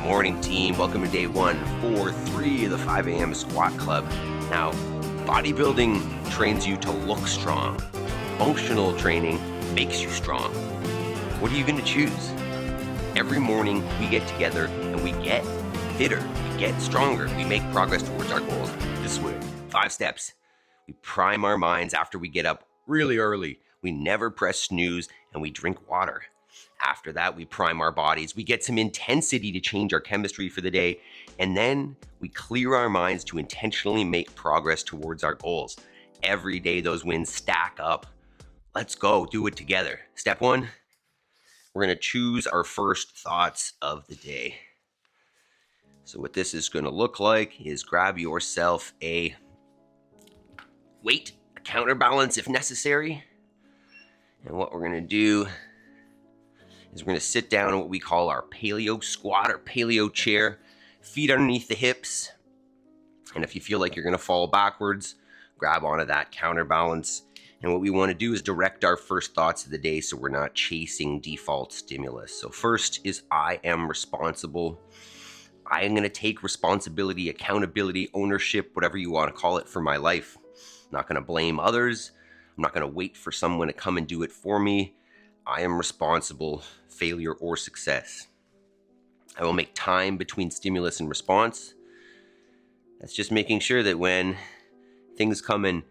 morning, team. Welcome to day 143 of the 5 AM Squat Club. Now, bodybuilding trains you to look strong. Functional training makes you strong. What are you going to choose? Every morning we get together and we get fitter, we get stronger, we make progress towards our goals this way. 5 steps. We prime our minds after we get up really early. We never press snooze and we drink water. After that, we prime our bodies. We get some intensity to change our chemistry for the day. And then we clear our minds to intentionally make progress towards our goals. Every day, those wins stack up. Let's go do it together. Step 1, we're going to choose our first thoughts of the day. So what this is going to look like is grab yourself a weight, a counterbalance if necessary. And what we're going to do is we're going to sit down in what we call our paleo squat or paleo chair, feet underneath the hips. And if you feel like you're going to fall backwards, grab onto that counterbalance. And what we want to do is direct our first thoughts of the day so we're not chasing default stimulus. So first is I am responsible. I am going to take responsibility, accountability, ownership, whatever you want to call it, for my life. I'm not going to blame others. I'm not going to wait for someone to come and do it for me. I am responsible, failure or success. I will make time between stimulus and response. That's just making sure that when things come and,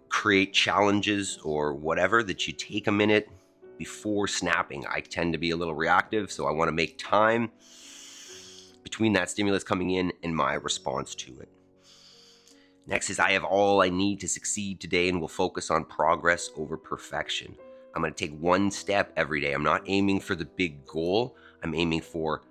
create challenges or whatever, that you take a minute before snapping. I tend to be a little reactive, so I want to make time between that stimulus coming in and my response to it. Next is I have all I need to succeed today and will focus on progress over perfection. I'm going to take one step every day. I'm not aiming for the big goal. I'm aiming for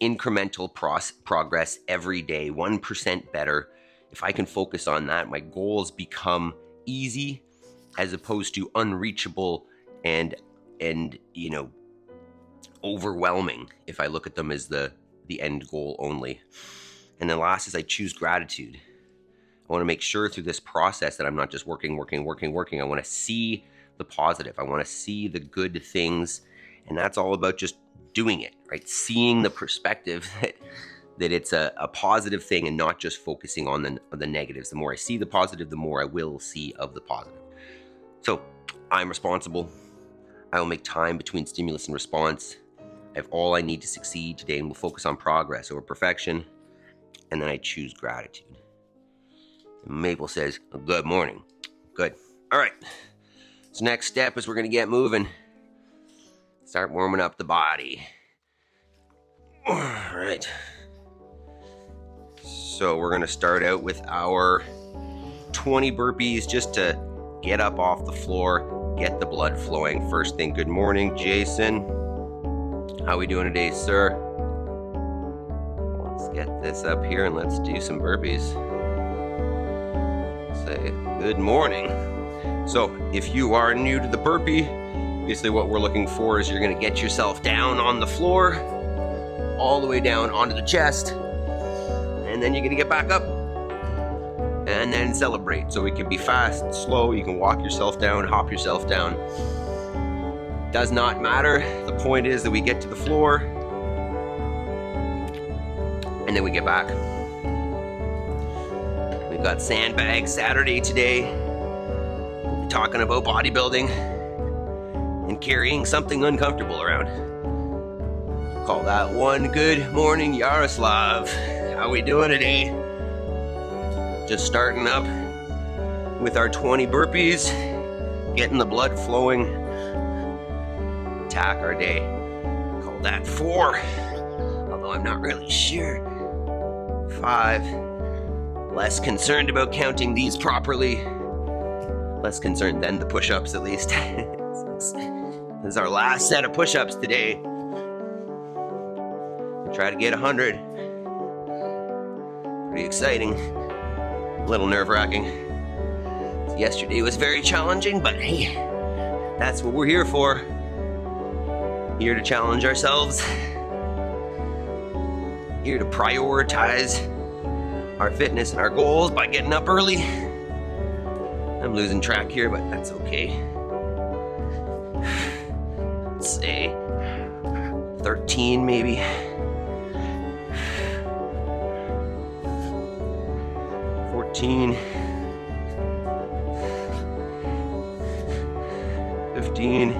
incremental progress every day, 1% better. If I can focus on that, my goals become easy as opposed to unreachable and overwhelming if I look at them as the end goal only. And then last is I choose gratitude. I want to make sure through this process that I'm not just working. I want to see the positive. I want to see the good things. And that's all about just doing it, right? Seeing the perspective that it's a positive thing and not just focusing on the negatives. The more I see the positive, the more I will see of the positive. So I'm responsible. I will make time between stimulus and response. I have all I need to succeed today and will focus on progress over perfection. And then I choose gratitude. And Maple says, good morning. Good. All right. So next step is we're going to get moving. Start warming up the body. All right. So we're going to start out with our 20 burpees just to get up off the floor, get the blood flowing. First thing, good morning, Jason. How we doing today, sir? Let's get this up here and let's do some burpees. Say good morning. So if you are new to the burpee, basically what we're looking for is you're going to get yourself down on the floor, all the way down onto the chest, and then you're going to get back up and then celebrate. So it can be fast, slow, you can walk yourself down, hop yourself down. Does not matter. The point is that we get to the floor and then we get back. We've got Sandbag Saturday today. Talking about bodybuilding and carrying something uncomfortable around. Call that one good morning, Yaroslav. How we doing today? Just starting up with our 20 burpees, getting the blood flowing. Attack our day. Call that 4, although I'm not really sure. 5. Less concerned about counting these properly. Less concerned than the push-ups, at least. This is our last set of push-ups today. We try to get 100. Pretty exciting. A little nerve-wracking. Yesterday was very challenging, but hey, that's what we're here for. Here to challenge ourselves. Here to prioritize our fitness and our goals by getting up early. I'm losing track here, but that's okay. Let's say 13 maybe. 14, 15,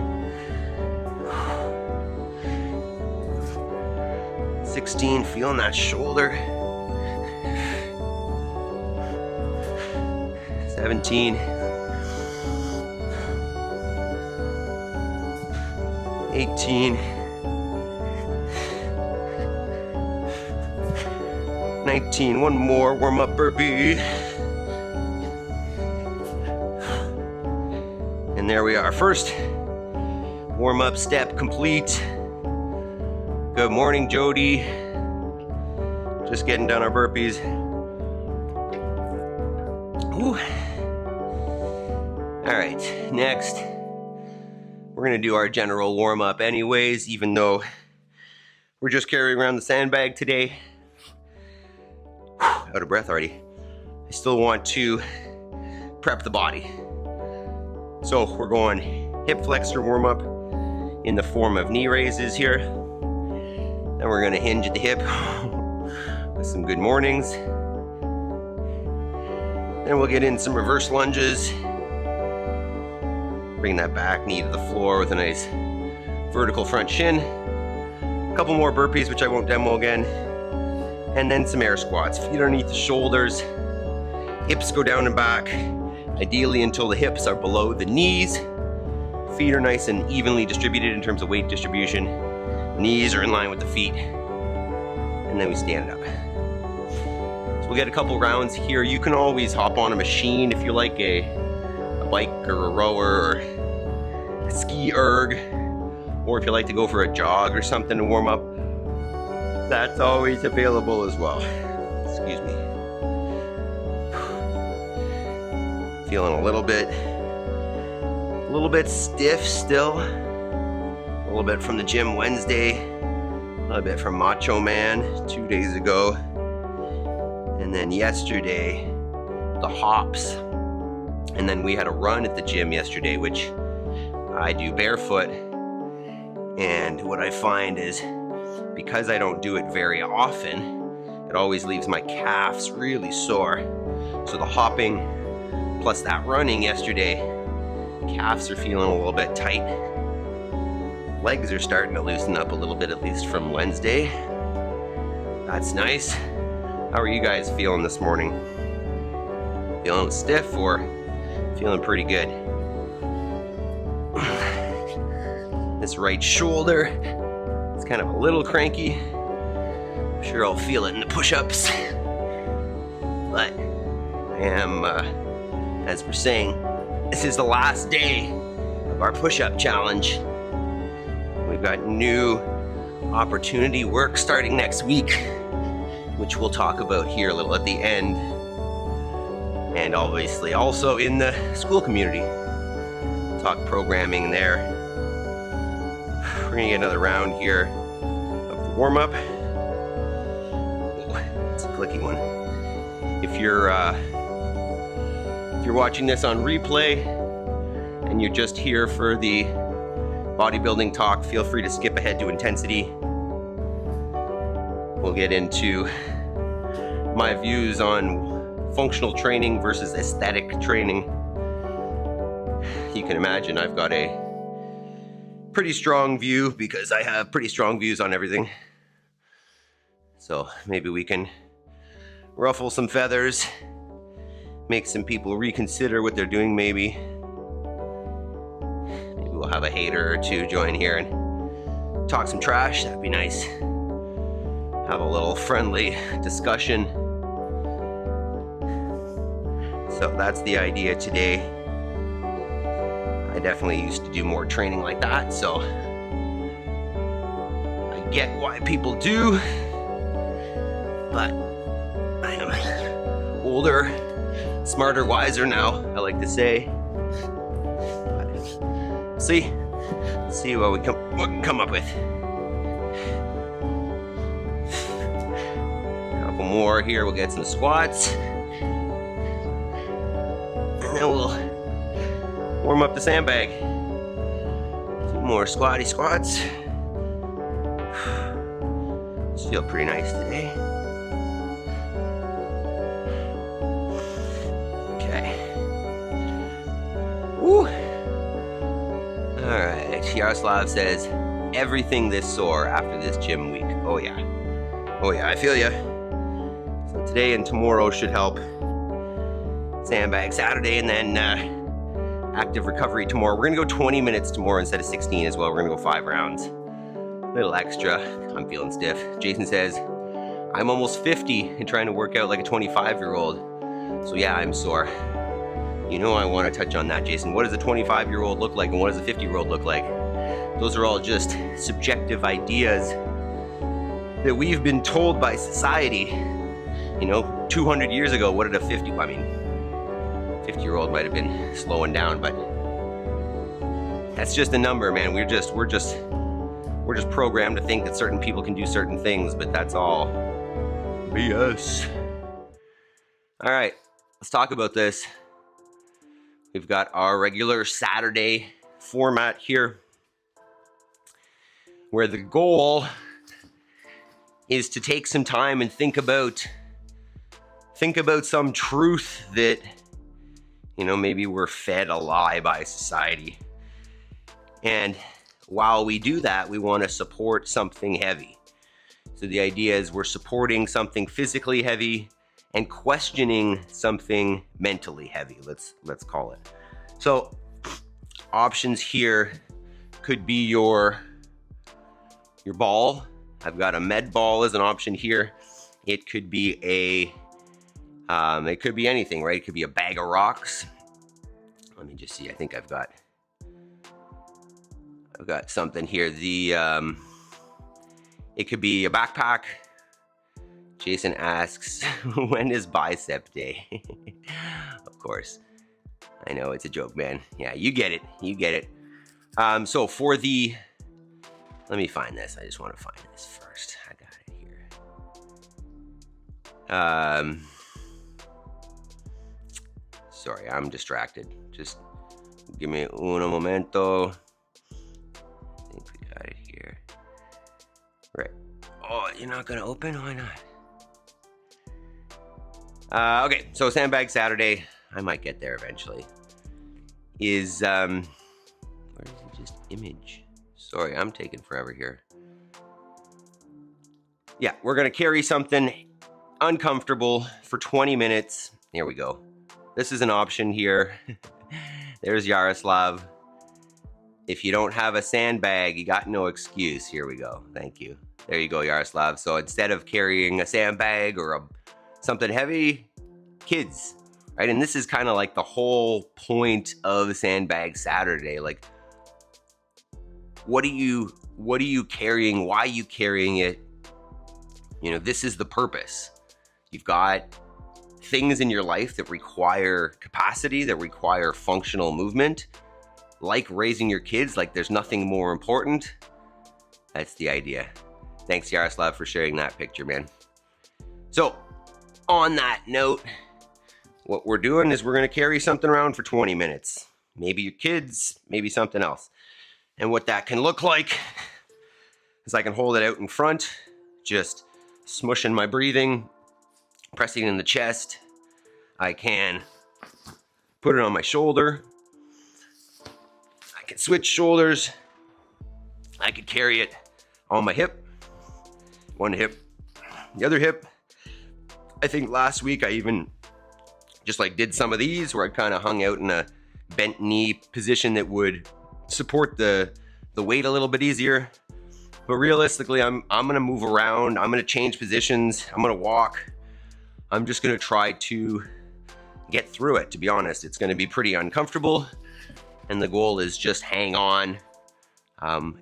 16, feeling that shoulder, 17, 18, 19, one more warm-up burpee. And there we are, first warm-up step complete. Good morning, Jody. Just getting done our burpees. Whew. All right, next, we're gonna do our general warm-up anyways, even though we're just carrying around the sandbag today. Out of breath already. I still want to prep the body. So we're going hip flexor warm-up in the form of knee raises here. Then we're gonna hinge at the hip with some good mornings. Then we'll get in some reverse lunges. Bring that back knee to the floor with a nice vertical front shin. A couple more burpees, which I won't demo again. And then some air squats. Feet underneath the shoulders. Hips go down and back. Ideally until the hips are below the knees. Feet are nice and evenly distributed in terms of weight distribution. Knees are in line with the feet. And then we stand up. So we'll get a couple rounds here. You can always hop on a machine if you like a bike or a rower or a ski erg. Or if you like to go for a jog or something to warm up. That's always available as well. Excuse me. Feeling a little bit stiff still. A little bit from the gym Wednesday. A little bit from Macho Man 2 days ago. And then yesterday, the hops. And then we had a run at the gym yesterday, which I do barefoot. And what I find is, because I don't do it very often, it always leaves my calves really sore. So the hopping plus that running yesterday, calves are feeling a little bit tight. Legs are starting to loosen up a little bit, at least from Wednesday. That's nice. How are you guys feeling this morning? Feeling stiff or feeling pretty good? This right shoulder, it's kind of a little cranky. I'm sure I'll feel it in the push-ups. But I am, as we're saying, this is the last day of our push-up challenge. We've got new opportunity work starting next week, which we'll talk about here a little at the end. And obviously also in the school community. Talk programming there. We're gonna get another round here of the warm-up. It's a clicky one. If you're watching this on replay and you're just here for the bodybuilding talk, feel free to skip ahead to intensity. We'll get into my views on functional training versus aesthetic training. You can imagine I've got a pretty strong view because I have pretty strong views on everything. So maybe we can ruffle some feathers, make some people reconsider what they're doing maybe. Maybe we'll have a hater or two join here and talk some trash. That'd be nice. Have a little friendly discussion. So that's the idea today. I definitely used to do more training like that, so I get why people do, but I am older, smarter, wiser now, I like to say. But see what we can come up with. A couple more here, we'll get some squats, and then we'll warm up the sandbag. 2 more squatty squats. Just feel pretty nice today. Yaroslav says, everything this sore after this gym week. Oh yeah. Oh yeah, I feel ya. So today and tomorrow should help. Sandbag Saturday and then active recovery tomorrow. We're gonna go 20 minutes tomorrow instead of 16 as well. We're gonna go 5 rounds. A little extra. I'm feeling stiff. Jason says, I'm almost 50 and trying to work out like a 25-year-old. So yeah, I'm sore. You know I want to touch on that, Jason. What does a 25-year-old look like and what does a 50-year-old look like? Those are all just subjective ideas that we've been told by society. You know, 200 years ago, what did a 50-year-old might have been slowing down, but that's just a number, man. We're just programmed to think that certain people can do certain things, but that's all BS. All right, let's talk about this. We've got our regular Saturday format here, where the goal is to take some time and think about some truth that, you know, maybe we're fed a lie by society. And while we do that, we want to support something heavy. So the idea is we're supporting something physically heavy and questioning something mentally heavy, let's call it. So options here could be your ball. I've got a med ball as an option here. It could be it could be anything, right? It could be a bag of rocks. Let me just see. I think I've got something here. It could be a backpack. Jason asks, when is bicep day? Of course. I know it's a joke, man. Yeah, you get it. You get it. So for the, let me find this. I just want to find this first. I got it here. Sorry, I'm distracted. Just give me uno momento. I think we got it here. Right. Oh, you're not gonna open? Why not? Okay, so Sandbag Saturday, I might get there eventually, is, where is it? Just image. Sorry, I'm taking forever here. Yeah, we're gonna carry something uncomfortable for 20 minutes. Here we go. This is an option here. There's Yaroslav. If you don't have a sandbag, you got no excuse. Here we go. Thank you. There you go, Yaroslav. So instead of carrying a sandbag or something heavy, kids, right? And this is kind of like the whole point of Sandbag Saturday. Like, what are you carrying? Why are you carrying it? You know, this is the purpose. You've got things in your life that require capacity, that require functional movement, like raising your kids, like there's nothing more important. That's the idea. Thanks, Yaroslav, for sharing that picture, man. So, on that note, what we're doing is we're gonna carry something around for 20 minutes. Maybe your kids, maybe something else. And what that can look like is I can hold it out in front, just smushing my breathing, pressing in the chest. I can put it on my shoulder. I can switch shoulders. I could carry it on my hip, one hip, the other hip. I think last week I even just like did some of these where I kind of hung out in a bent knee position that would support the weight a little bit easier. But realistically, I'm gonna move around. I'm gonna change positions. I'm gonna walk. I'm just gonna try to get through it, to be honest. It's gonna be pretty uncomfortable. And the goal is just hang on,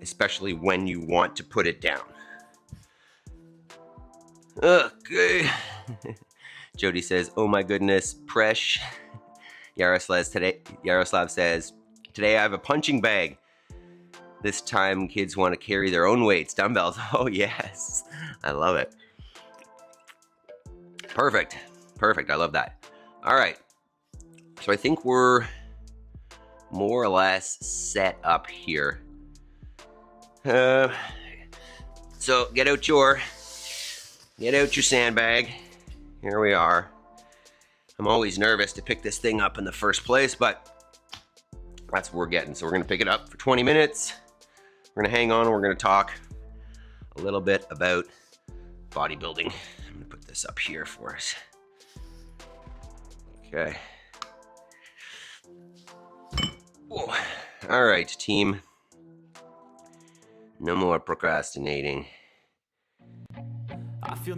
especially when you want to put it down. Okay. Jody says, oh my goodness, Presh. Yaroslav says, today I have a punching bag. This time kids want to carry their own weights, dumbbells. Oh yes, I love it. Perfect, perfect, I love that. All right, so I think we're more or less set up here. So get out your sandbag. Here we are. I'm always nervous to pick this thing up in the first place, but that's what we're getting. So we're gonna pick it up for 20 minutes. We're gonna hang on and we're gonna talk a little bit about bodybuilding. I'm gonna put this up here for us. Okay. Whoa. All right, team. No more procrastinating.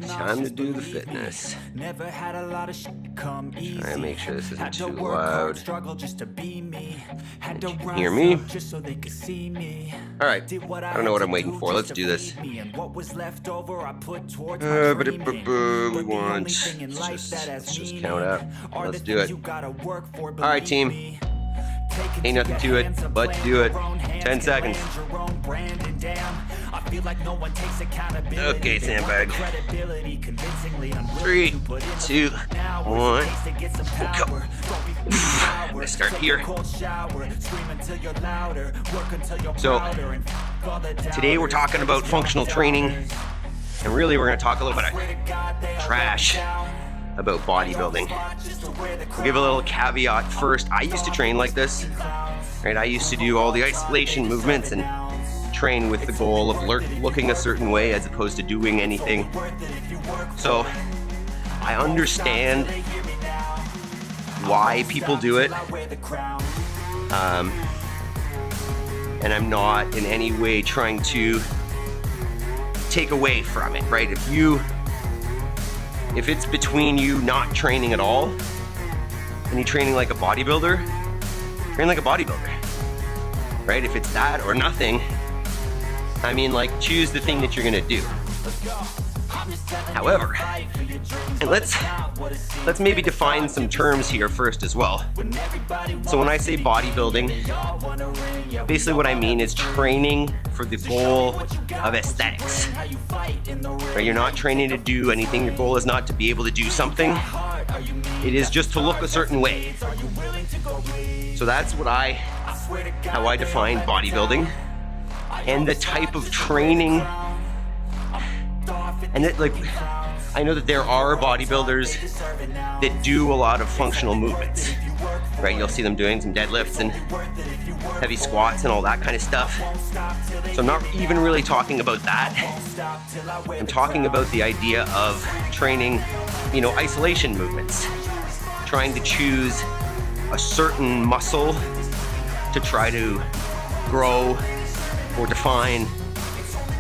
Time to do the fitness. Never had a lot of shit come easy. Try and make sure this isn't Had to too work hard, loud. struggle just to be me. Had to You hear me? just so they could see me. All right. I don't know what I'm waiting for. Let's do this. And what was left over, I put towards But we want. Let's just count up. Let's do it. All right, team. Ain't nothing to it but to do it. 10 seconds. Okay, Sandbag. 3, 2, 1. Go. I'm gonna start here. So, today we're talking about functional training, and really we're gonna talk a little bit of trash about bodybuilding. I'll give a little caveat first. I used to train like this, right? I used to do all the isolation movements and train with the goal of looking a certain way as opposed to doing anything. So I understand why people do it, and I'm not in any way trying to take away from it, right? If it's between you not training at all and you training like a bodybuilder, train like a bodybuilder, right? If it's that or nothing, I mean, like, choose the thing that you're gonna do. However, and let's maybe define some terms here first as well. So when I say bodybuilding, basically what I mean is training for the goal of aesthetics. Right? You're not training to do anything. Your goal is not to be able to do something. It is just to look a certain way. So that's how I define bodybuilding, and the type of training. And I know that there are bodybuilders that do a lot of functional movements, right? You'll see them doing some deadlifts and heavy squats and all that kind of stuff. So I'm not even really talking about that. I'm talking about the idea of training, isolation movements, trying to choose a certain muscle to try to grow or define,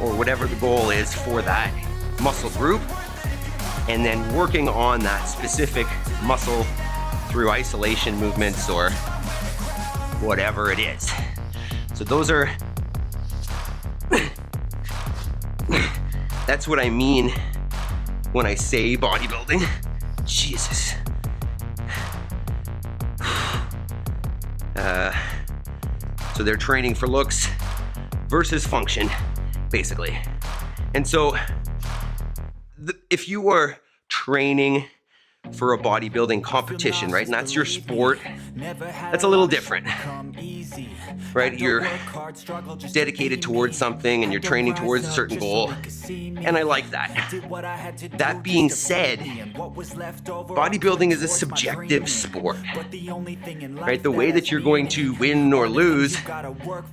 or whatever the goal is for that muscle group, and then working on that specific muscle through isolation movements or whatever it is. So that's what I mean when I say bodybuilding. Jesus. So they're training for looks versus function, basically. And so if you are training for a bodybuilding competition, right, and that's your sport, that's a little different, right? You're dedicated towards something and you're training towards a certain goal, and I like that. That being said, bodybuilding is a subjective sport, right? The way that you're going to win or lose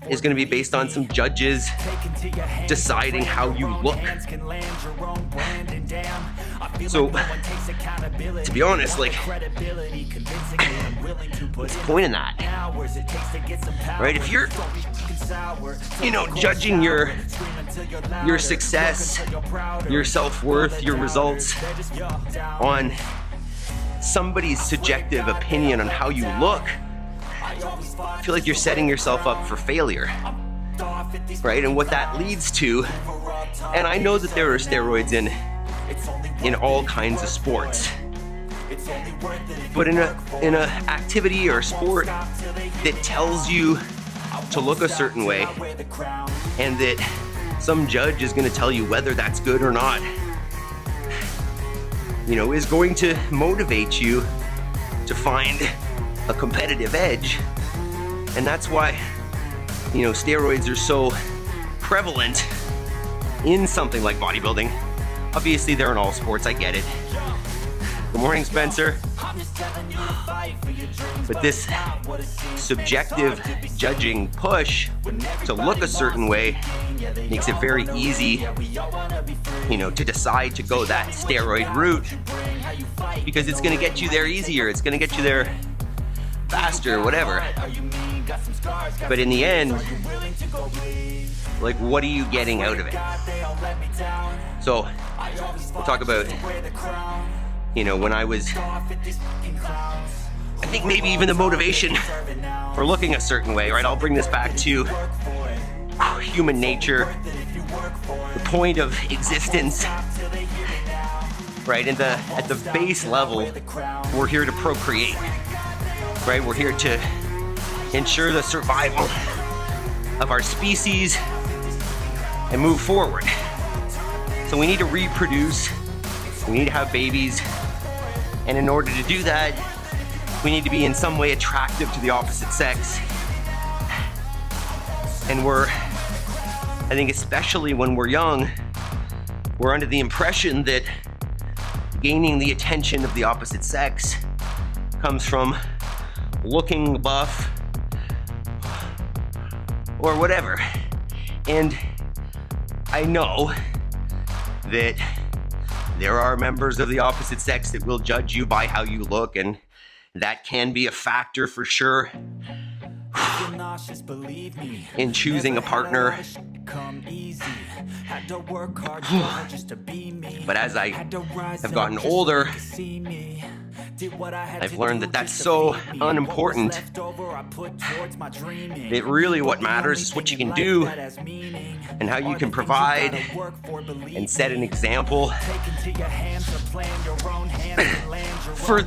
is going to be based on some judges deciding how you look. So, to be honest, what's the point in that? Right? If you're, judging your success, your self-worth, your results on somebody's subjective opinion on how you look, I feel like you're setting yourself up for failure, right? And what that leads to, and I know that there are steroids in all kinds of sports, but in a activity or sport that tells you to look a certain way, and that some judge is going to tell you whether that's good or not, is going to motivate you to find a competitive edge. And that's why, steroids are so prevalent in something like bodybuilding. Obviously, they're in all sports, I get it. Good morning, Spencer. But this subjective judging push to look a certain way makes it very easy, to decide to go that steroid route because it's going to get you there easier. It's going to get you there faster, whatever. But in the end, like, what are you getting out of it? So we'll talk about, when I was, I think maybe even the motivation for looking a certain way, right? I'll bring this back to human nature, the point of existence, right? And at the base level, we're here to procreate, right? We're here to ensure the survival of our species and move forward. So we need to reproduce, we need to have babies, and in order to do that, we need to be in some way attractive to the opposite sex. And I think especially when we're young, we're under the impression that gaining the attention of the opposite sex comes from looking buff or whatever. And I know that there are members of the opposite sex that will judge you by how you look, and that can be a factor for sure in choosing a partner. But as I have gotten older, I've learned that that's so unimportant. That really what matters is what you can do and how you can provide and set an example for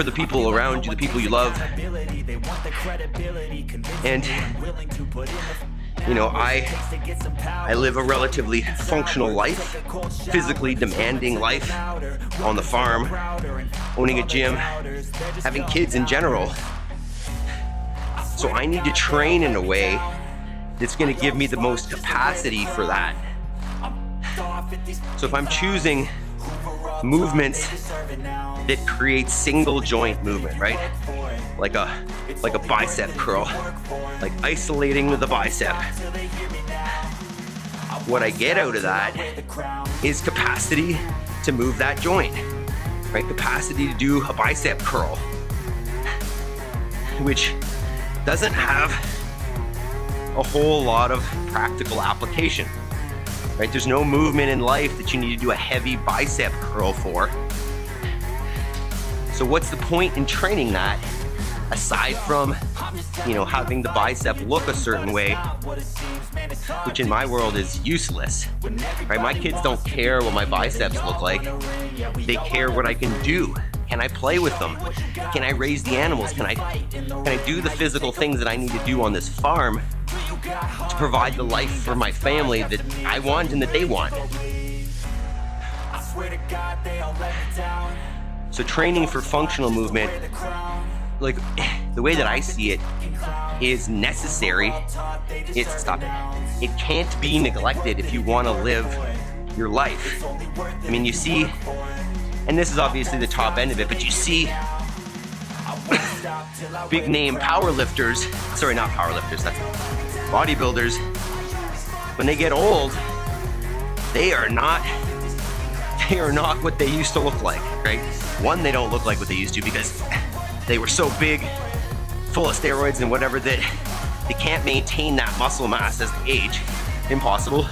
the people around you, the people you love. And I live a relatively functional life, physically demanding life on the farm, owning a gym, having kids in general. So I need to train in a way that's going to give me the most capacity for that. So if I'm choosing movements that create single joint movement, right? Like a bicep curl, like isolating with the bicep. What I get out of that is capacity to move that joint, right? Capacity to do a bicep curl, which doesn't have a whole lot of practical application, right? There's no movement in life that you need to do a heavy bicep curl for. So what's the point in training that? Aside from, having the bicep look a certain way, which in my world is useless, right? My kids don't care what my biceps look like. They care what I can do. Can I play with them? Can I raise the animals? Can I do the physical things that I need to do on this farm to provide the life for my family that I want and that they want? So training for functional movement, like the way that I see it, is necessary. It can't be neglected if you want to live your life. I mean, you see, and this is obviously the top end of it, but you see big name powerlifters, not powerlifters, that's bodybuilders, when they get old, they are not what they used to look like, right? One, they don't look like what they used to because they were so big, full of steroids and whatever, that they can't maintain that muscle mass as they age. Impossible.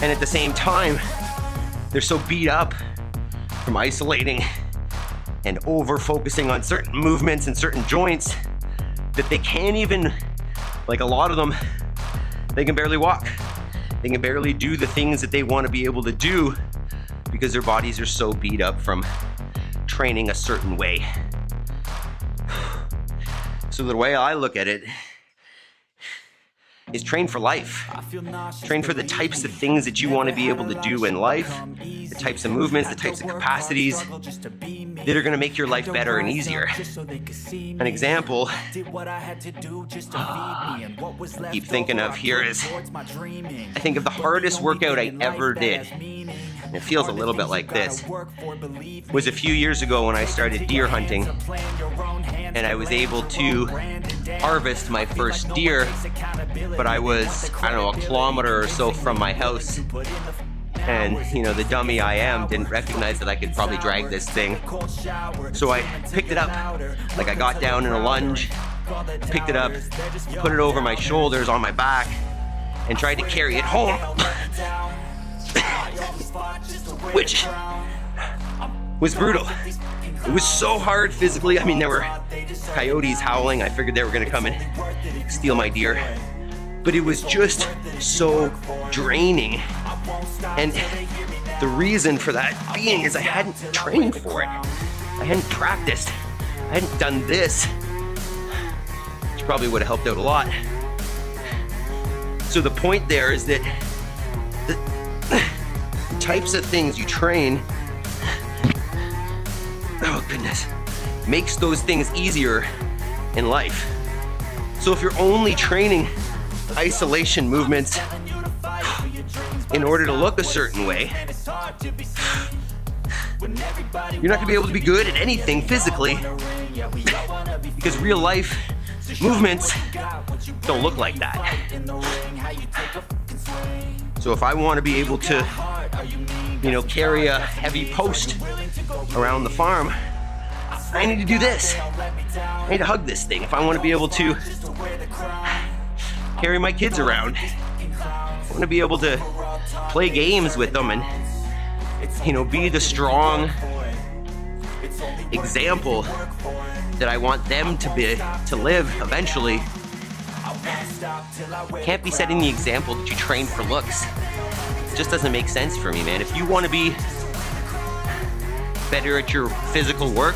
And at the same time, they're so beat up from isolating and over focusing on certain movements and certain joints that they can't even, like a lot of them, they can barely walk. They can barely do the things that they want to be able to do because their bodies are so beat up from training a certain way. So the way I look at it is train for life. Train for the types of things that you want to be able to do in life, the types of movements, the types of capacities that are going to make your life better and easier. An example I keep thinking of here is, I think of the hardest workout I ever did. It feels a little bit like this. It was a few years ago when I started deer hunting, and I was able to harvest my first deer, but I was, I don't know, a kilometer or so from my house. And, you know, the dummy I am didn't recognize that I could probably drag this thing. So I picked it up. Like, I got down in a lunge, picked it up, put it over my shoulders on my back, and tried to carry it home. Which was brutal. It was so hard physically. I mean, there were coyotes howling. I figured they were gonna come and steal my deer. But it was just so draining. And the reason for that being is I hadn't trained for it. I hadn't practiced. I hadn't done this, which probably would have helped out a lot. So the point there is that the types of things you train, oh goodness, makes those things easier in life. So if you're only training isolation movements in order to look a certain way, you're not gonna be able to be good at anything physically, because real life movements don't look like that. So if I want to be able to, you know, carry a heavy post around the farm, I need to do this. I need to hug this thing. If I want to be able to carry my kids around, I want to be able to play games with them and, you know, be the strong example that I want them to be, to live eventually. Can't be setting the example that you train for looks. It just doesn't make sense for me, man. If you want to be better at your physical work,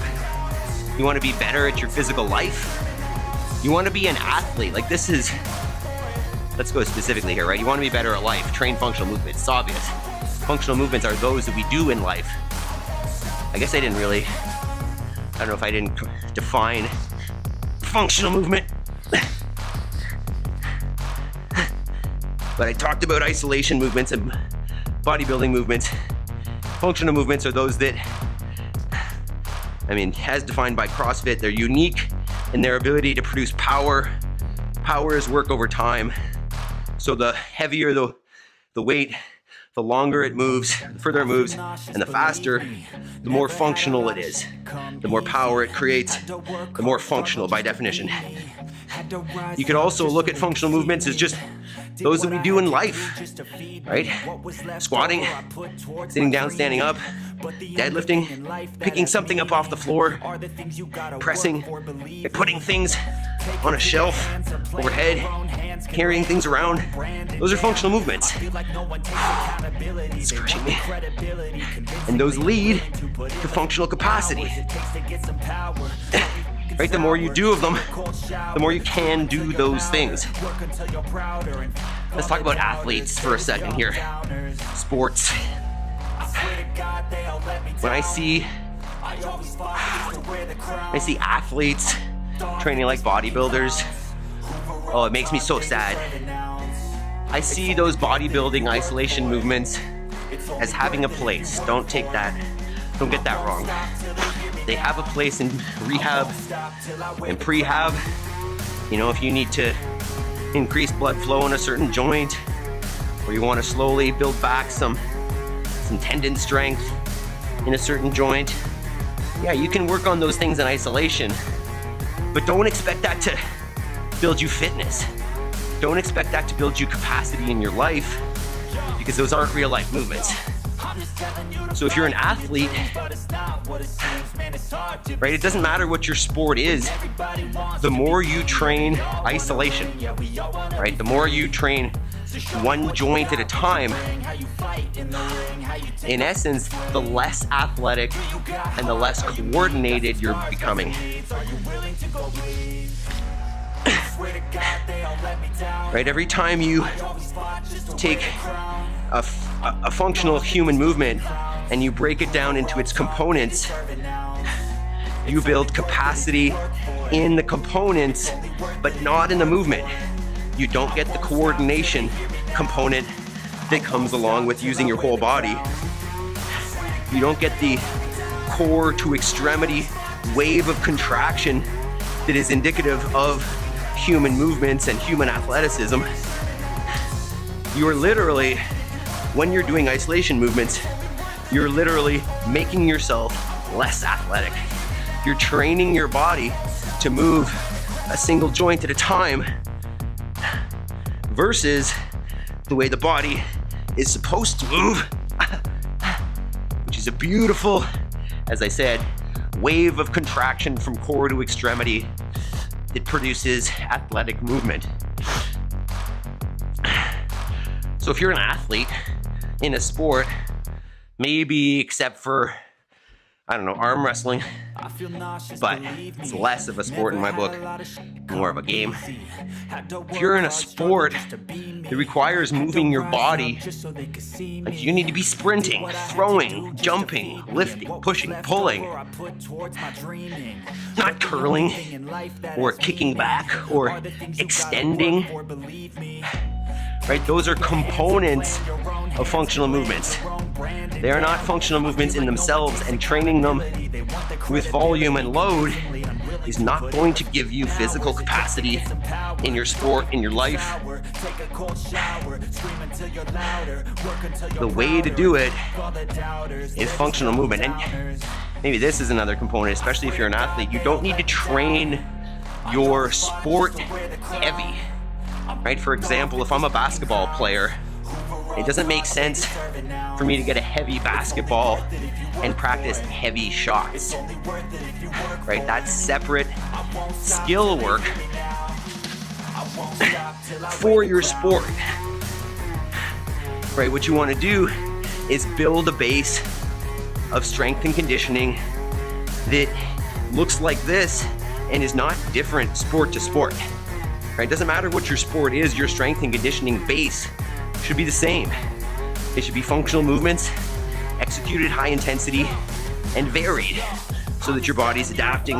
you want to be better at your physical life, you want to be an athlete, like this is, let's go specifically here, right? You want to be better at life, train functional movements. It's obvious. Functional movements are those that we do in life. I guess I don't know if I didn't define functional movement. But I talked about isolation movements and bodybuilding movements. Functional movements are those that, I mean, as defined by CrossFit, they're unique in their ability to produce power. Power is work over time. So the heavier the weight, the longer it moves, the further it moves, and the faster, the more functional it is. The more power it creates, the more functional by definition. You could also look at functional movements as just those that we do in life, right? Squatting, sitting down, standing up, deadlifting, picking something up off the floor, pressing, putting things on a shelf overhead, carrying things around. Those are functional movements. It's crushing me. And those lead to functional capacity. Right? The more you do of them, the more you can do those things. Let's talk about athletes for a second here. Sports. When I see athletes training like bodybuilders, oh, it makes me so sad. I see those bodybuilding isolation movements as having a place. Don't get that wrong. They have a place in rehab and prehab. You know, if you need to increase blood flow in a certain joint, or you want to slowly build back some tendon strength in a certain joint, yeah, you can work on those things in isolation, but don't expect that to build you fitness. Don't expect that to build you capacity in your life, because those aren't real life movements. So if you're an athlete, right, it doesn't matter what your sport is, the more you train isolation, right, the more you train one joint at a time, in essence, the less athletic and the less coordinated you're becoming. Right, every time you take a functional human movement and you break it down into its components, you build capacity in the components, but not in the movement. You don't get the coordination component that comes along with using your whole body. You don't get the core to extremity wave of contraction that is indicative of human movements and human athleticism. You're literally, when you're doing isolation movements, you're literally making yourself less athletic. You're training your body to move a single joint at a time versus the way the body is supposed to move, which is a beautiful, as I said, wave of contraction from core to extremity that produces athletic movement. So if you're an athlete in a sport, maybe except for, I don't know, arm wrestling, but it's less of a sport in my book, more of a game. If you're in a sport that requires moving your body, like you need to be sprinting, throwing, jumping, lifting, pushing, pulling, not curling or kicking back or extending, right? Those are components of functional movements. They are not functional movements in themselves, and training them with volume and load is not going to give you physical capacity in your sport, in your life. The way to do it is functional movement. And maybe this is another component, especially if you're an athlete. You don't need to train your sport heavy, right? For example, if I'm a basketball player, it doesn't make sense for me to get a heavy basketball and practice heavy shots, right? That's separate skill work for your sport, right? What you want to do is build a base of strength and conditioning that looks like this and is not different sport to sport, right? It doesn't matter what your sport is, your strength and conditioning base should be the same. It should be functional movements, executed high intensity, and varied so that your body's adapting.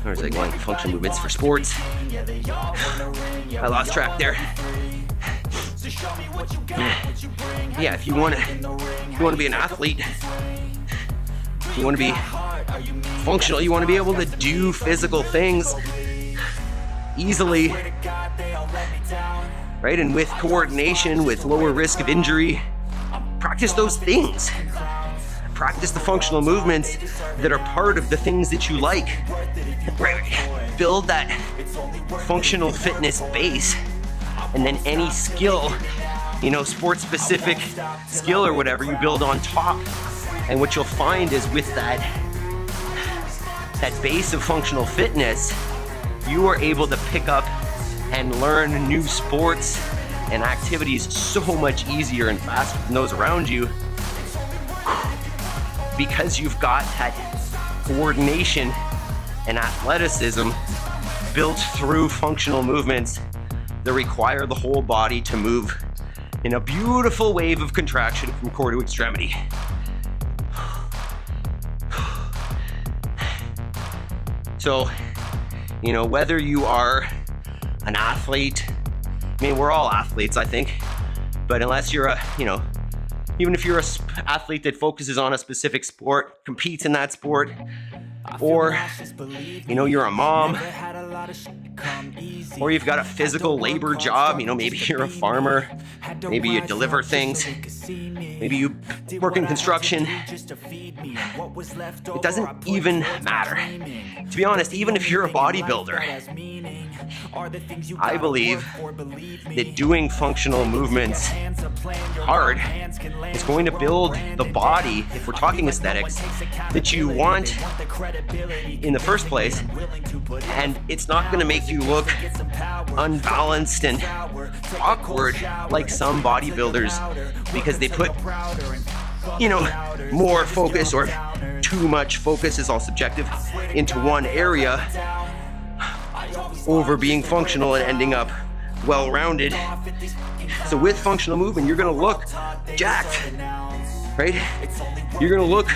Where was I going? Functional movements for sports. I lost track there. Yeah, if you want to be an athlete, you want to be functional, you want to be able to do physical things easily, right? And with coordination, with lower risk of injury, practice those things. Practice the functional movements that are part of the things that you like, right? Build that functional fitness base, and then any skill, sport-specific skill or whatever, you build on top. And what you'll find is with that base of functional fitness, you are able to pick up and learn new sports and activities so much easier and faster than those around you, because you've got that coordination and athleticism built through functional movements that require the whole body to move in a beautiful wave of contraction from core to extremity. So, whether you are an athlete, we're all athletes, I think, but unless you're even if you're an athlete that focuses on a specific sport, competes in that sport, or, you're a mom, or you've got a physical labor job, maybe you're a farmer, maybe you deliver things, maybe you work in construction, it doesn't even matter. To be honest, even if you're a bodybuilder, I believe that doing functional movements hard is going to build the body, if we're talking aesthetics, that you want in the first place, and it's not going to make you look unbalanced and awkward like some bodybuilders, because they put more focus, or too much focus, is all subjective, into one area over being functional and ending up well-rounded. So with functional movement, you're going to look jacked, right? You're going to look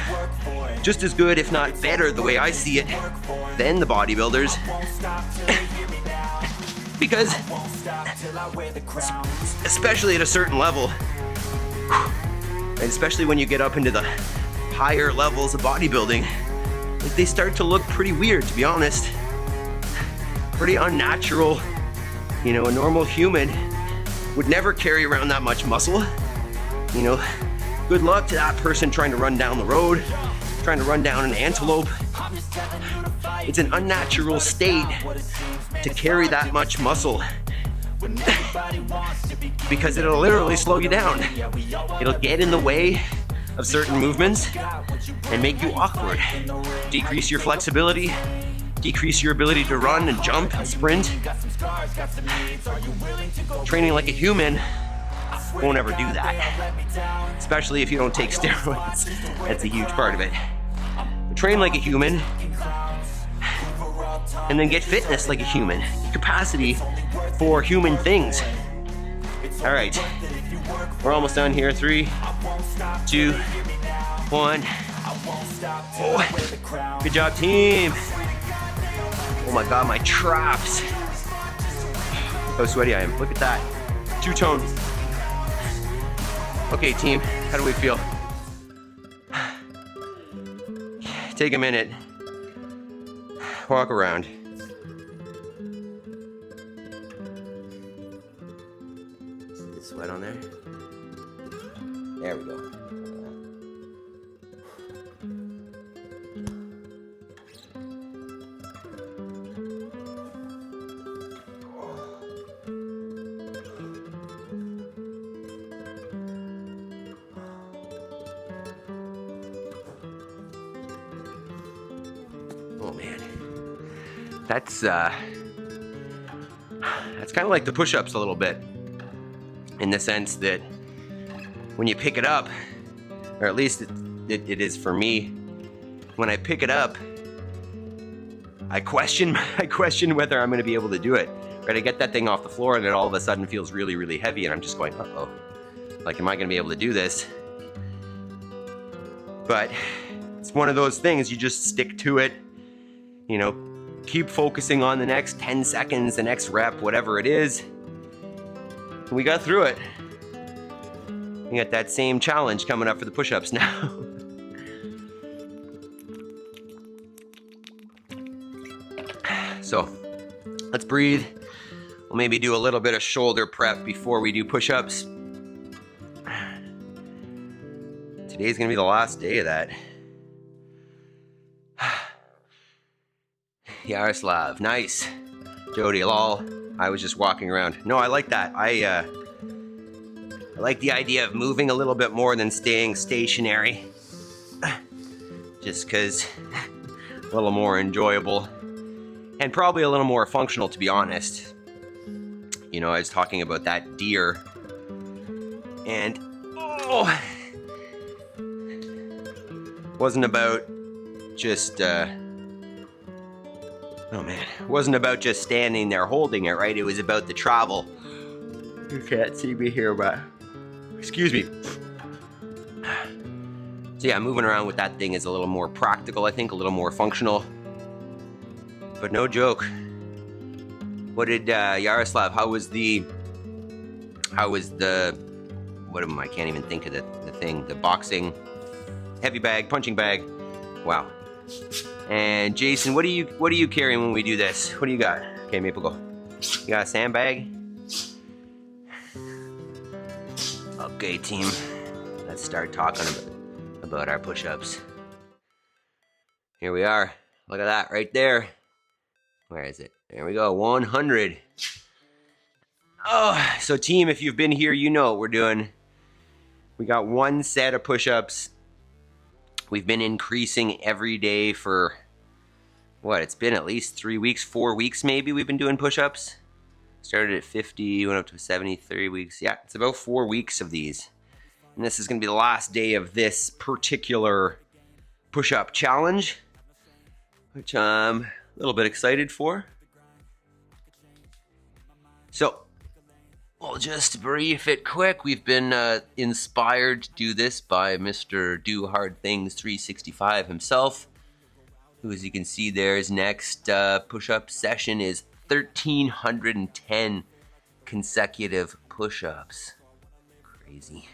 just as good, if not better, the way I see it, than the bodybuilders. Because, especially at a certain level, And especially when you get up into the higher levels of bodybuilding, like they start to look pretty weird, to be honest. Pretty unnatural. You know, a normal human would never carry around that much muscle. You know, good luck to that person trying to run down the road, trying to run down an antelope. It's an unnatural state to carry that much muscle because it'll literally slow you down. It'll get in the way of certain movements and make you awkward, decrease your flexibility, decrease your ability to run and jump and sprint. Training like a human won't ever do that, especially if you don't take steroids. That's a huge part of it. Train like a human and then get fitness like a human, capacity for human things. All right, we're almost done here. 3, 2, 1. Oh, good job, team. Oh my God, my traps. Look how sweaty I am. Look at that. Two-tone. Okay, team, how do we feel? Take a minute. Walk around. See the sweat on there? There we go. Oh man, that's kind of like the push-ups a little bit, in the sense that when you pick it up, or at least it is for me, when I pick it up, I question whether I'm going to be able to do it. Right, I get that thing off the floor, and it all of a sudden feels really, really heavy, and I'm just going, uh-oh, like, am I going to be able to do this? But it's one of those things, you just stick to it. You know, keep focusing on the next 10 seconds, the next rep, whatever it is. We got through it. We got that same challenge coming up for the push-ups now. So, let's breathe. We'll maybe do a little bit of shoulder prep before we do push-ups. Today's gonna be the last day of that. Yaroslav, nice. Jody, lol. I was just walking around. No, I like that. I like the idea of moving a little bit more than staying stationary. Just because a little more enjoyable and probably a little more functional, to be honest. You know, I was talking about that deer, and wasn't about just oh man, it wasn't about just standing there holding it, right? It was about the travel. You can't see me here, but excuse me. So yeah, moving around with that thing is a little more practical, I think, a little more functional. But no joke. What did Yaroslav, how was the, what am I can't even think of the thing, the boxing, heavy bag, punching bag. Wow. And Jason, what are you carrying when we do this? What do you got? Okay, Maple, go. You got a sandbag? Okay, team. Let's start talking about our push-ups. Here we are. Look at that right there. Where is it? There we go. 100. Oh, so team, if you've been here, you know what we're doing. We got one set of push-ups. We've been increasing every day for, what, it's been at least 3 weeks, 4 weeks maybe we've been doing push-ups. Started at 50, went up to 73 weeks. Yeah, it's about 4 weeks of these. And this is going to be the last day of this particular push-up challenge, which I'm a little bit excited for. So, we'll just brief it quick. We've been inspired to do this by Mr. Do Hard Things 365 himself, who, as you can see there, his next push-up session is 1,310 consecutive push-ups. Crazy.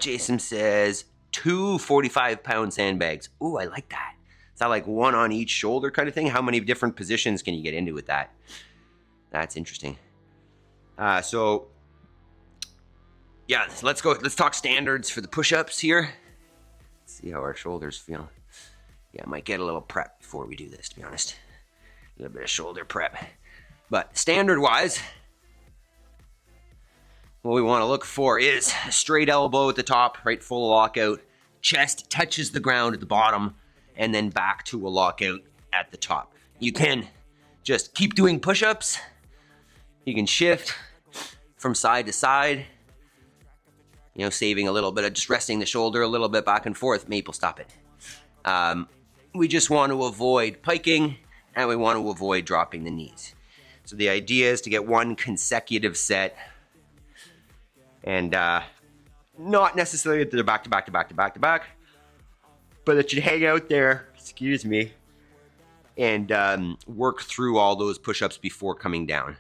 Jason says 2 45-pound sandbags. Ooh, I like that. Is that like one on each shoulder kind of thing? How many different positions can you get into with that? That's interesting. So yeah, let's go. Let's talk standards for the push-ups here. Let's see how our shoulders feel. Yeah, I might get a little prep before we do this, to be honest. A little bit of shoulder prep. But standard-wise, what we want to look for is a straight elbow at the top, right, full lockout. Chest touches the ground at the bottom, and then back to a lockout at the top. You can just keep doing push-ups. You can shift from side to side, you know, saving a little bit of just resting the shoulder a little bit back and forth. Maple, stop it. We just want to avoid piking, and we want to avoid dropping the knees. So the idea is to get one consecutive set, and not necessarily that they're back to back to back to back to back, but that you hang out there, excuse me, and work through all those push-ups before coming down.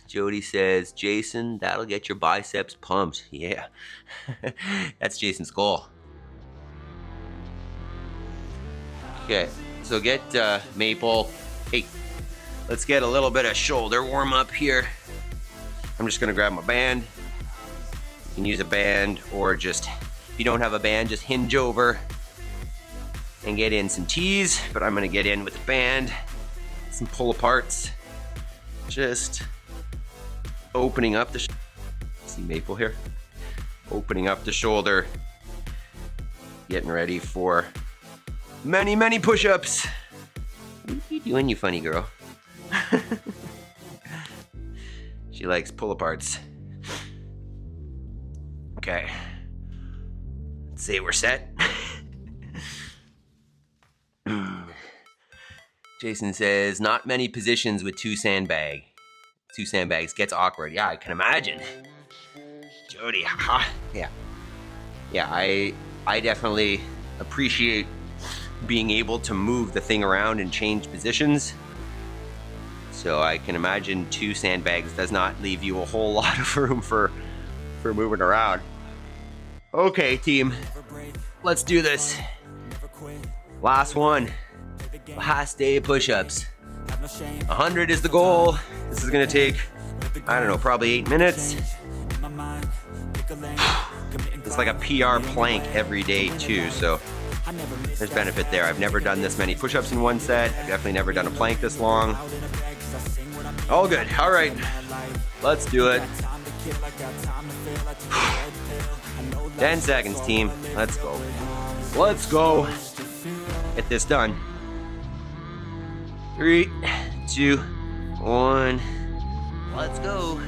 Jody says, Jason, that'll get your biceps pumped. Yeah, that's Jason's goal. Okay, so get Maple. Hey, let's get a little bit of shoulder warm up here. I'm just gonna grab my band. You can use a band, or just, if you don't have a band, just hinge over and get in some tees, but I'm gonna get in with the band, some pull aparts, just opening up the, see Maple here? Opening up the shoulder, getting ready for many, many push-ups. What are you doing, you funny girl? She likes pull aparts. Okay. Let's say we're set. Jason says, not many positions with two sandbags gets awkward. Yeah, I can imagine. Jody, haha. Yeah. Yeah, I definitely appreciate being able to move the thing around and change positions. So I can imagine two sandbags does not leave you a whole lot of room for moving around. Okay, team, let's do this. Last one, last day of push-ups. 100 is the goal. This is gonna take, I don't know, probably 8 minutes. It's like a PR plank every day too, so there's benefit there. I've never done this many push-ups in one set. I've definitely never done a plank this long. All good. All right, let's do it. 10 seconds, team. Let's go. Let's go. Get this done. 3, 2, 1. Let's go.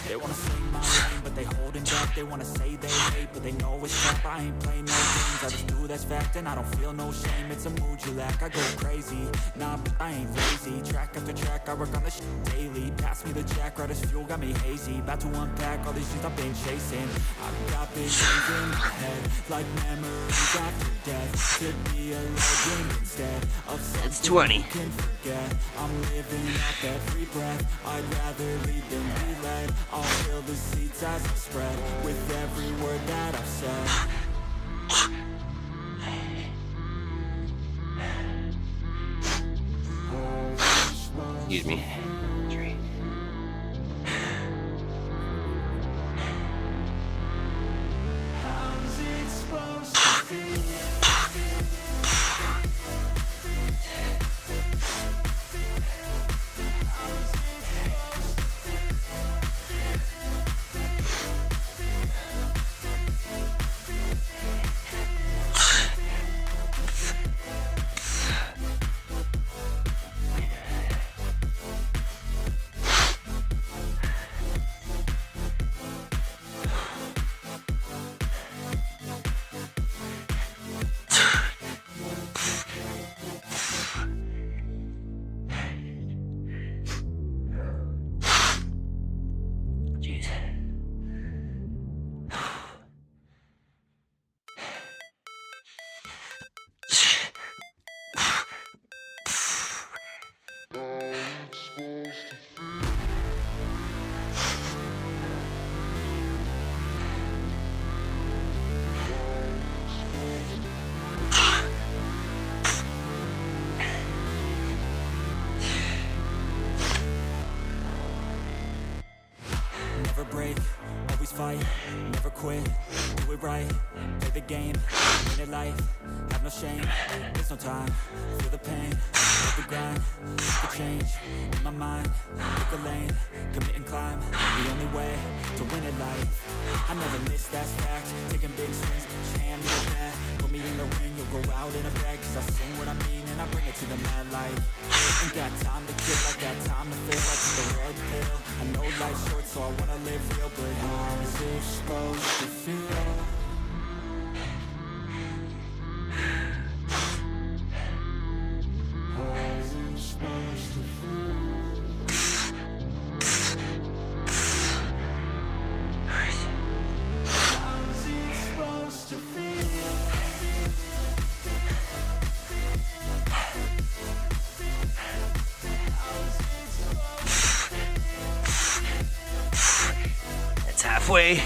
They wanna sing my name, but they holding back. They wanna say they hate, but they know it's crap. I ain't playing no games, I just do that's fact. And I don't feel no shame, it's a mood you lack. I go crazy, nah, but I ain't lazy. Track after track, I work on this shit daily. Pass me the jack, right as fuel, got me hazy. About to unpack all these shit I've been chasing. I've got visions in my head, like memories after death. Could be a legend instead of something It's 20. you can forget. I'm living up every breath, I'd rather lead than be led. I'll fill the seats as I spread with every word that I've said. Excuse me. 3. it right, play the game, win it life, have no shame, there's no time, feel the pain, live the grind, the change, in my mind, pick a lane, commit and climb, the only way to win it life, I never miss, that's fact, taking big swings, hand me the bat, put me in the ring, you'll go out in a bag, cause I sing what I mean and I bring it to the mad light, ain't got time to kill, I got time to feel, I took the red pill, I know life's short so I wanna live real, but how's it supposed to feel? How's it supposed to feel? How's it supposed to feel? That's halfway.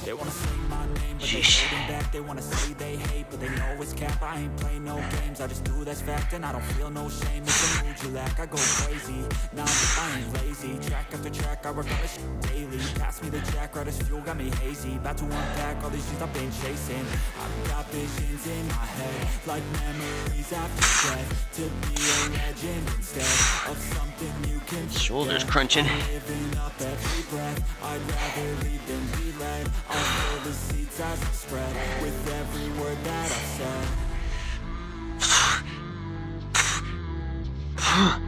They wanna say my name, but they holding back. They wanna say they hate, but they know it's cap. I ain't play no games, I just do that's fact. And I don't feel no shame, it's a mood you lack. I go crazy, nah, I ain't lazy. Track after track, I work on this shit daily. Pass me the jack, right as fuel, got me hazy. About to unpack all these things I've been chasing. I've got visions in my head, like memories after death. To be a legend instead of something you can forget. Shoulders crunching. Living up every breath, I'd rather lead than be led. I'll fill the seats as I spread with every word that I said. How's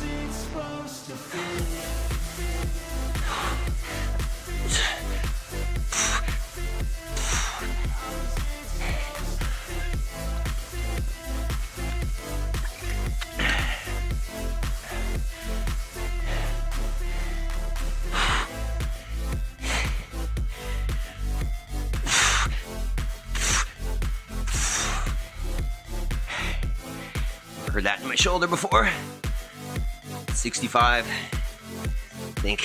it supposed to feel? Heard that in my shoulder before. 65, I think.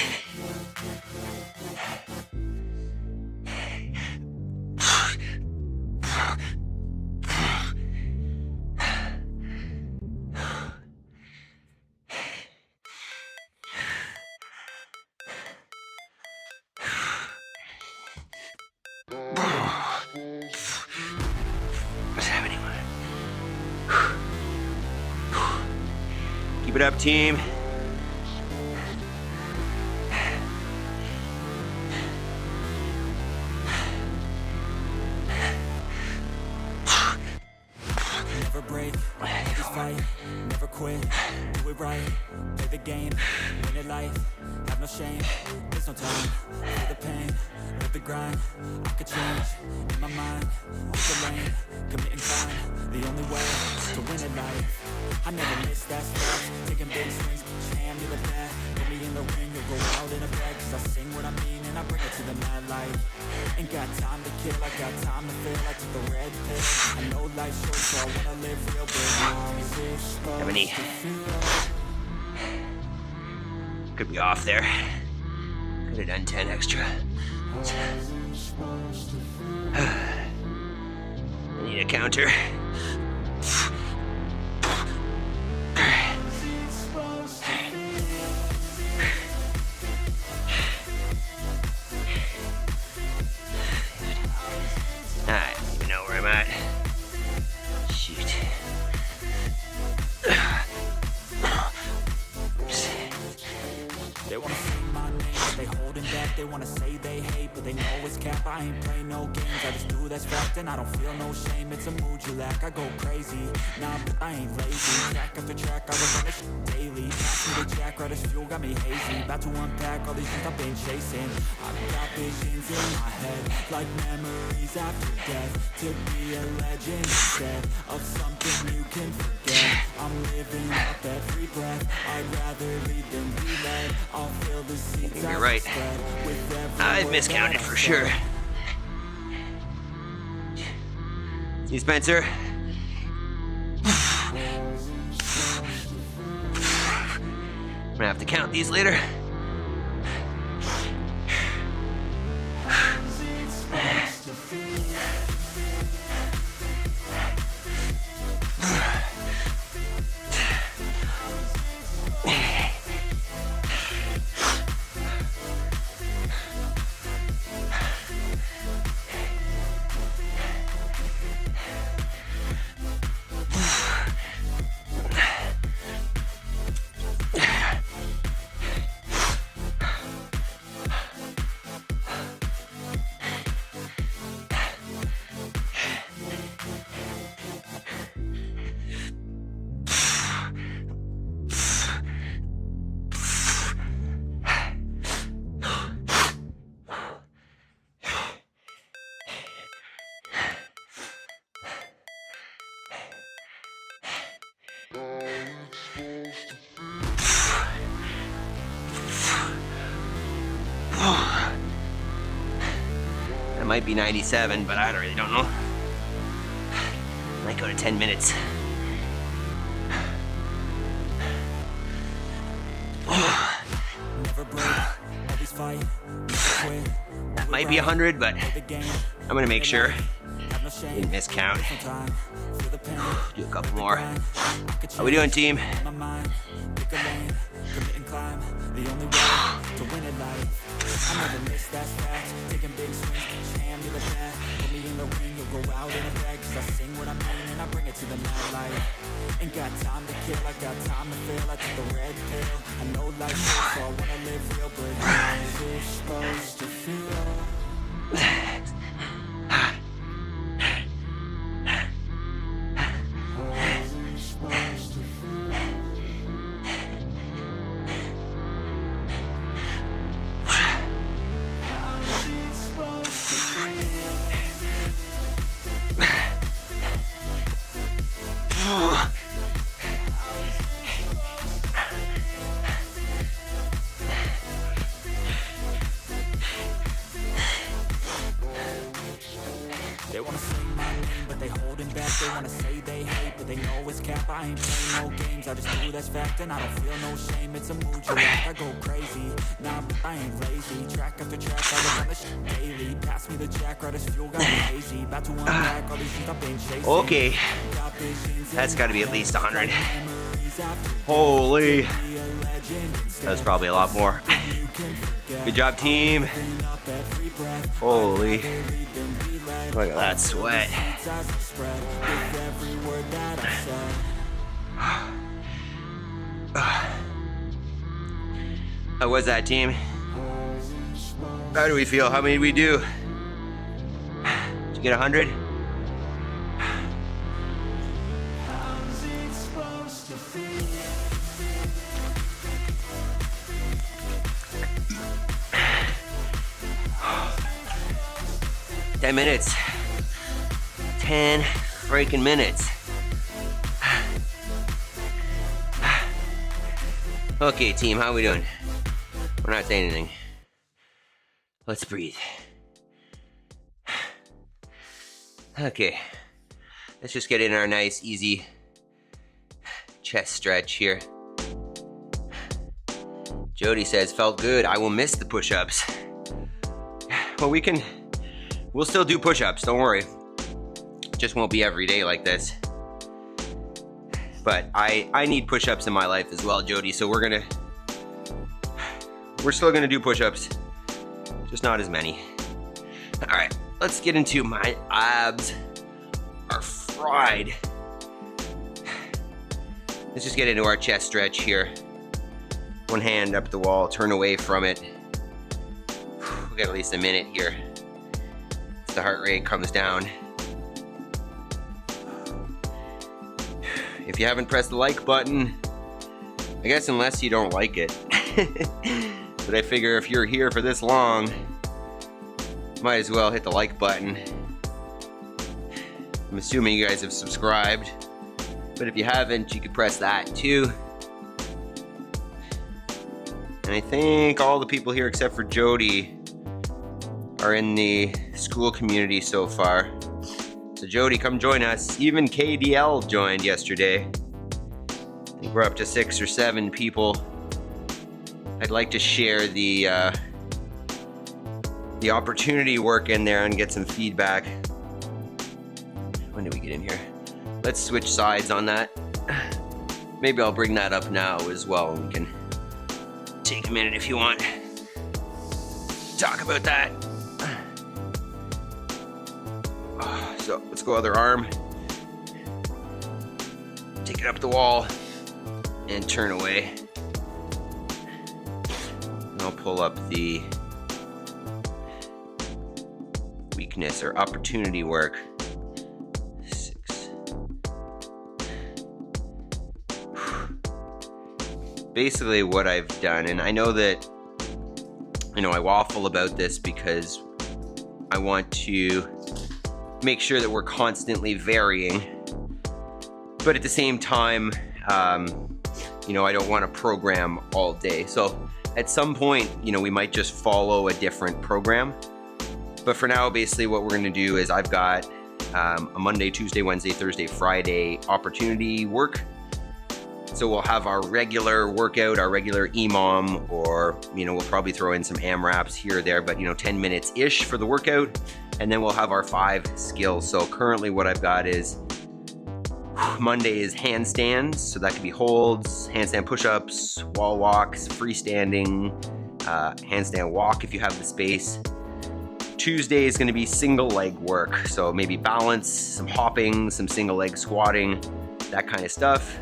What's happening? Keep it up, team. Never break, always fight, never quit, do it right, play the game, win it life, have no shame, there's no time, feel the pain, live the grind, I could change, in my mind, pick a lane, commit and climb, the only way to win it life, I never miss, that's fact, taking big swings, hand me the bat, put me in the ring, you'll go out in a bag, cause I sing what I mean and I bring it to the mad light, ain't got time to kill, I got time to feel, I took the red pill, I know life's short so I wanna live real big. Have any? Could be off there. Could have done 10 extra. I need a counter. I don't even know where I'm at. Shoot. They wanna say my name, but they holding back. They wanna say they hate, but they know it's cap. I ain't play no games, I just do that's fact. And I don't feel no shame, it's a mood you lack. I go crazy, nah, but I ain't lazy. Track after track, I work on this shit daily. Pass me the jack, right as fuel, got me hazy. About to unpack all these things I've been chasing. I've got visions in my head, like memories after death. To be a legend instead of something you can forget. I'm living up every breath, I'd rather lead than be led. I'll fill the seats You're right. I've miscounted for sure. See, Spencer? I'm gonna have to count these later. might be 97, but I really don't know. Might go to 10 minutes. That might be 100, but I'm gonna make sure. Didn't miss count. Do a couple more. How we doing, team? Ain't got time to kill, I got time to feel. I took the red pill. I know life's short, so I wanna live real, but how's it supposed to feel? They wanna say my name, but they holding back. They wanna say they hate, but they know it's cap. I ain't playing no games, I just do that's fact. And I don't feel no shame, it's a mood you lack. I go crazy, nah, but I ain't lazy. Track after track, I run the shit daily. Pass me the jack, right as fuel, got me hazy. About to unpack all these shit I've been chasing. Okay, that's gotta be at least 100. Holy, that was probably a lot more. Good job, team. Holy, look at that sweat. How was that, team? How do we feel? How many did we do? Did you get 100? Ten minutes. 10 freaking minutes. Okay, team, how are we doing? We're not saying anything. Let's breathe. Okay, let's just get in our nice, easy chest stretch here. Jody says, felt good. I will miss the push-ups. Well, we'll still do push-ups, don't worry. Just won't be every day like this. But I need push-ups in my life as well, Jody, so we're still gonna do push-ups, just not as many. All right, let's get into my abs are fried. Let's just get into our chest stretch here. One hand up the wall, turn away from it. We got at least a minute here. As the heart rate comes down. If you haven't pressed the like button, I guess unless you don't like it. But I figure if you're here for this long, might as well hit the like button. I'm assuming you guys have subscribed, but if you haven't, you could press that too. And I think all the people here except for Jody are in the school community so far. So Jody, come join us. Even KDL joined yesterday. I think we're up to 6 or 7 people. I'd like to share the opportunity work in there and get some feedback. When did we get in here? Let's switch sides on that. Maybe I'll bring that up now as well. We can take a minute if you want. Talk about that. So let's go other arm. Take it up the wall and turn away. And I'll pull up the weakness or opportunity work. 6. Basically what I've done, and I know that, I waffle about this because I want to make sure that we're constantly varying, but at the same time, I don't want to program all day. So at some point, we might just follow a different program. But for now, basically what we're going to do is I've got a Monday, Tuesday, Wednesday, Thursday, Friday opportunity work. So we'll have our regular workout, our regular EMOM, or, we'll probably throw in some AMRAPs here or there, but 10 minutes-ish for the workout. And then we'll have our 5 skills. So currently what I've got is Monday is handstands. So that could be holds, handstand push-ups, wall walks, freestanding, handstand walk if you have the space. Tuesday is going to be single leg work. So maybe balance, some hopping, some single leg squatting, that kind of stuff.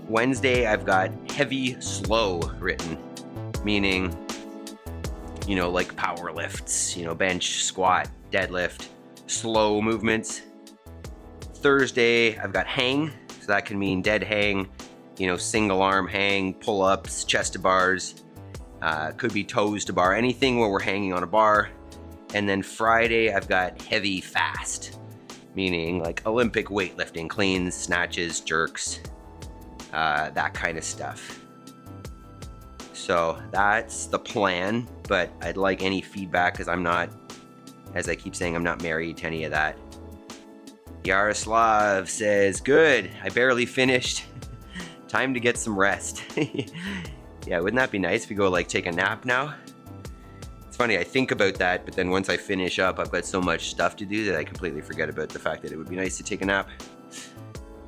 Wednesday, I've got heavy, slow written, meaning, like power lifts, bench, squat, deadlift, slow movements. Thursday, I've got hang, so that can mean dead hang, single arm hang, pull-ups, chest to bars, could be toes to bar, anything where we're hanging on a bar. And then Friday, I've got heavy fast, meaning like Olympic weightlifting, cleans, snatches, jerks, that kind of stuff. So that's the plan, but I'd like any feedback because I'm not, as I keep saying, I'm not married to any of that. Yaroslav says, good, I barely finished. Time to get some rest. Yeah, wouldn't that be nice if we go like take a nap now? It's funny, I think about that, but then once I finish up, I've got so much stuff to do that I completely forget about the fact that it would be nice to take a nap.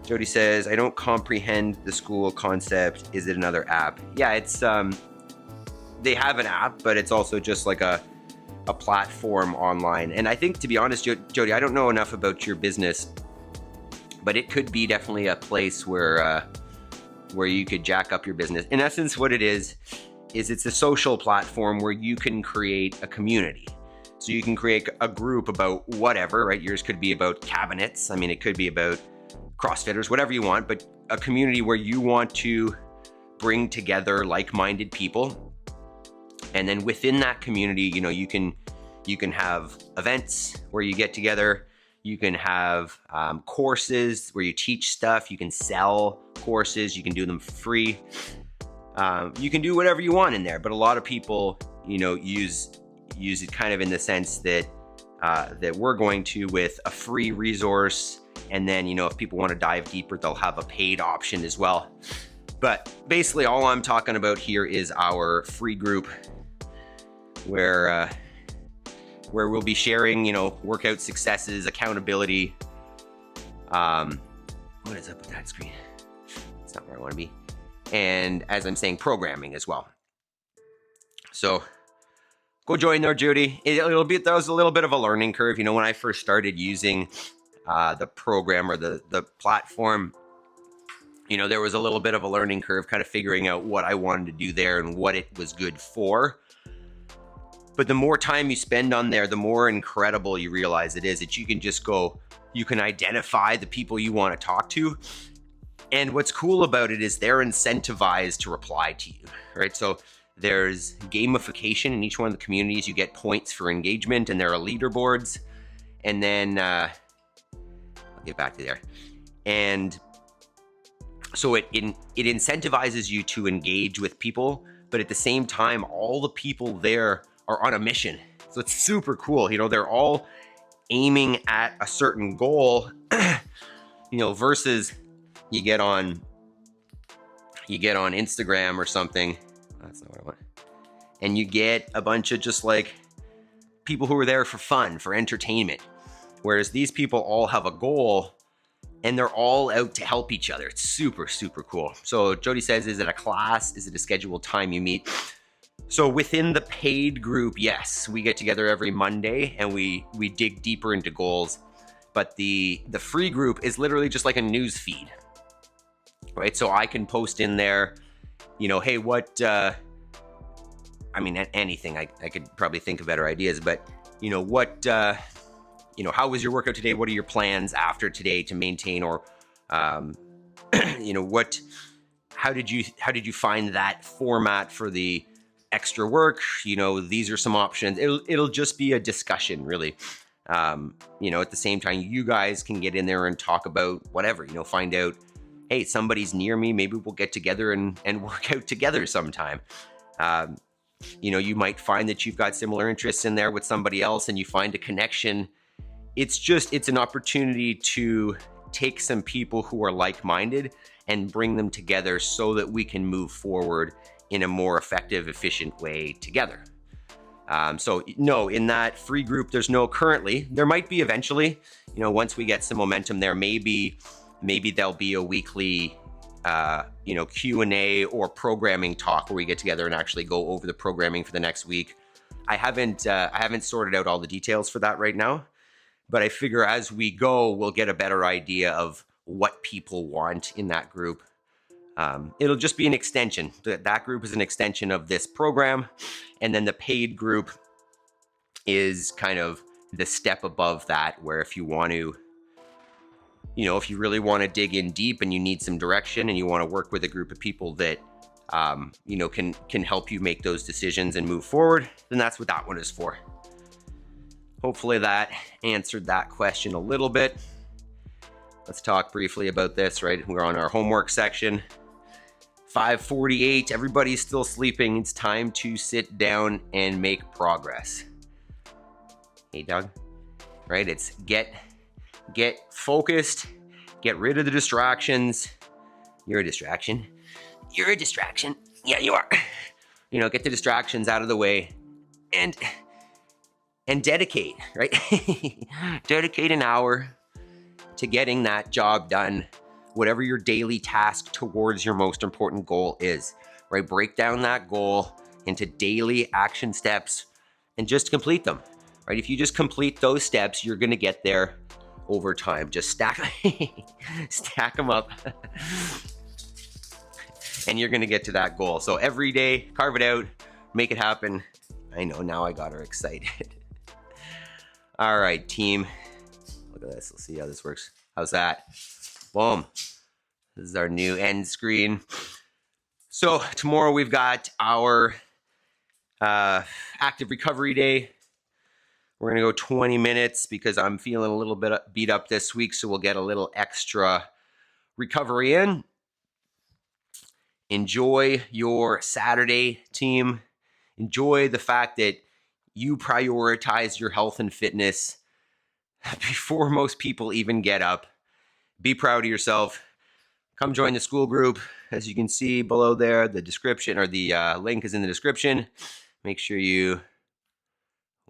Jody says, I don't comprehend the school concept. Is it another app? Yeah, it's, they have an app, but it's also just like a platform online. And I think, to be honest, Jody, I don't know enough about your business, but it could be definitely a place where you could jack up your business. In essence, what it is it's a social platform where you can create a community. So you can create a group about whatever, right? Yours could be about cabinets. I mean, it could be about CrossFitters, whatever you want, but a community where you want to bring together like-minded people. And then within that community, you can have events where you get together. You can have courses where you teach stuff. You can sell courses. You can do them for free. You can do whatever you want in there. But a lot of people, use it kind of in the sense that that we're going to with a free resource. And then, if people want to dive deeper, they'll have a paid option as well. But basically all I'm talking about here is our free group where we'll be sharing, workout successes, accountability. What is up with that screen? It's not where I want to be. And as I'm saying, programming as well. So go join there, Judy. That was a little bit of a learning curve. When I first started using the program or the platform, there was a little bit of a learning curve, kind of figuring out what I wanted to do there and what it was good for. But the more time you spend on there, the more incredible you realize it is that you can just go, you can identify the people you want to talk to. And what's cool about it is they're incentivized to reply to you, right? So there's gamification in each one of the communities. You get points for engagement and there are leaderboards. And then, I'll get back to there. And so it incentivizes you to engage with people, but at the same time, all the people there are on a mission. So it's super cool. They're all aiming at a certain goal, versus you get on Instagram or something. That's not what I want. And you get a bunch of just like people who are there for fun, for entertainment. Whereas these people all have a goal and they're all out to help each other. It's super, super cool. So Jody says, is it a class? Is it a scheduled time you meet? So within the paid group, yes, we get together every Monday and we dig deeper into goals. But the free group is literally just like a news feed, right? So I can post in there, hey, what, anything. I could probably think of better ideas, but what, how was your workout today? What are your plans after today to maintain, or, how did you find that format for the extra work? These are some options. It'll just be a discussion, really. At the same time, you guys can get in there and talk about whatever, find out, hey, somebody's near me. Maybe we'll get together and work out together sometime. You know, you might find that you've got similar interests in there with somebody else and you find a connection. It's an opportunity to take some people who are like-minded and bring them together so that we can move forward in a more effective, efficient way together. So no, in that free group, there's no currently. There might be eventually, you know, once we get some momentum there, maybe there'll be a weekly, you know, Q&A or programming talk where we get together and actually go over the programming for the next week. I haven't sorted out all the details for that right now, but I figure as we go, we'll get a better idea of what people want in that group. It'll just be an extension. That group is an extension of this program. And then the paid group is kind of the step above that, where if you want to, you know, if you really want to dig in deep and you need some direction and you want to work with a group of people that, you know, can help you make those decisions and move forward, then that's what that one is for. Hopefully that answered that question a little bit. Let's talk briefly about this, right? We're on our homework section. 5:48, everybody's still sleeping. It's time to sit down and make progress. Hey, Doug, right? It's get focused, get rid of the distractions. You're a distraction. You're a distraction. Yeah, you are. You know, get the distractions out of the way and dedicate, right? Dedicate an hour to getting that job done. Whatever your daily task towards your most important goal is, right? Break down that goal into daily action steps and just complete them, right? If you just complete those steps, you're gonna get there over time. Just stack them up and you're gonna get to that goal. So every day, carve it out, make it happen. I know, now I got her excited. All right, team. Look at this, let's see how this works. How's that? Boom. This is our new end screen. So tomorrow we've got our active recovery day. We're gonna go 20 minutes because I'm feeling a little bit beat up this week, so we'll get a little extra recovery in. Enjoy your Saturday, team. Enjoy the fact that you prioritize your health and fitness before most people even get up. Be proud of yourself. Come join the school group. As you can see below there, the description or the link is in the description. Make sure you,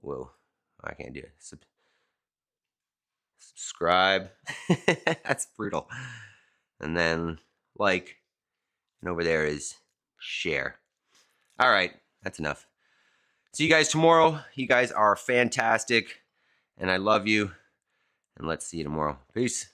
whoa, I can't do it. Subscribe. That's brutal. And then like, and over there is share. All right, that's enough. See you guys tomorrow. You guys are fantastic and I love you. And let's see you tomorrow. Peace.